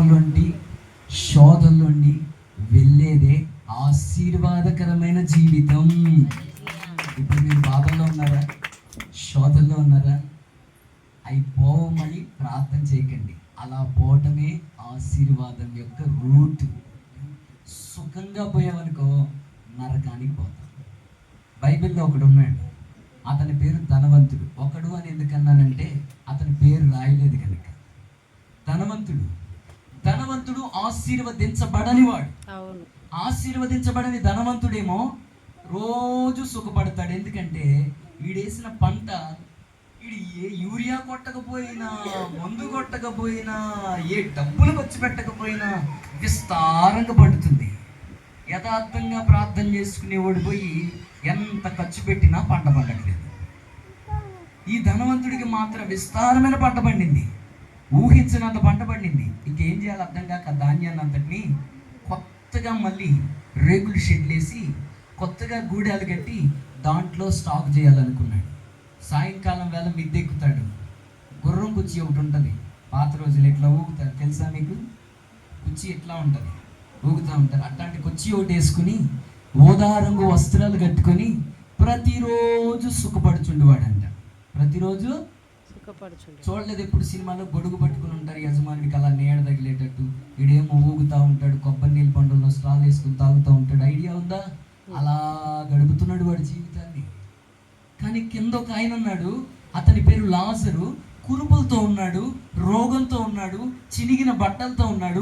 శ్రమలుండి శోధనలుండి వెళ్ళేదే ఆశీర్వాదకరమైన జీవితం. ఇప్పుడు మీరు బాధల్లో ఉన్నారా, శోధనలో ఉన్నారా? అవి పోవమని ప్రార్థన చేయకండి. అలా పోవటమే ఆశీర్వాదం యొక్క రూట్. సుఖంగా పోయామనుకో నరకానికి పోతాం. బైబిల్లో ఒకడు ఉన్నాడు, అతని పేరు ధనవంతుడు. ఒకడు అని ఎందుకన్నానంటే అతని పేరు రాయలేదు కనుక. ధనవంతుడు ఆశీర్వదించబడని వాడు. ఆశీర్వదించబడని ధనవంతుడేమో రోజు సుఖపడతాడు. ఎందుకంటే వీడేసిన పంట వీడు ఏ యూరియా కొట్టకపోయినా, మందు కొట్టకపోయినా, ఏ డబ్బులు ఖర్చు పెట్టకపోయినా విస్తారంగా పండుతుంది. యథార్థంగా ప్రార్థన చేసుకునేవాడు పోయి ఎంత ఖర్చు పెట్టినా పంట పండట్లేదు. ఈ ధనవంతుడికి మాత్రం విస్తారమైన పంట పండింది, ఊహించినంత పంట పండింది. ఇంకేం చేయాలి అర్థం కాక ధాన్యాన్ని అంతటిని కొత్తగా మళ్ళీ రేకులు షెడ్లేసి కొత్తగా గూడాలు కట్టి దాంట్లో స్టాక్ చేయాలనుకున్నాడు. సాయంకాలం వేళ మిద్దెక్కుతాడు. గుర్రం కుర్చీ ఒకటి ఉంటుంది, పాత రోజులు ఎట్లా ఊగుతారు తెలుసా మీకు? కుర్చీ ఎట్లా ఉంటుంది, ఊగుతూ ఉంటారు. అట్లాంటి కుర్చీ ఒకటి వేసుకుని ఊదా రంగు వస్త్రాలు కట్టుకొని ప్రతిరోజు సుఖపడుచుండేవాడంట. ప్రతిరోజు చూడలేదు ఎప్పుడు సినిమాలో గొడుగు పట్టుకుని ఉంటారు యజమానికి అలా నీడ తగిలేటట్టు. వీడేమో ఊగుతూ ఉంటాడు, కొబ్బరి నీళ్ళ పండులో స్ట్రాలు వేసుకుని తాగుతూ ఉంటాడు. ఐడియా ఉందా? అలా గడుపుతున్నాడు వాడి జీవితాన్ని. కానీ కింద ఒక ఆయన ఉన్నాడు, అతని పేరు లాజరు. కురుపులతో ఉన్నాడు, రోగంతో ఉన్నాడు, చినిగిన బట్టలతో ఉన్నాడు.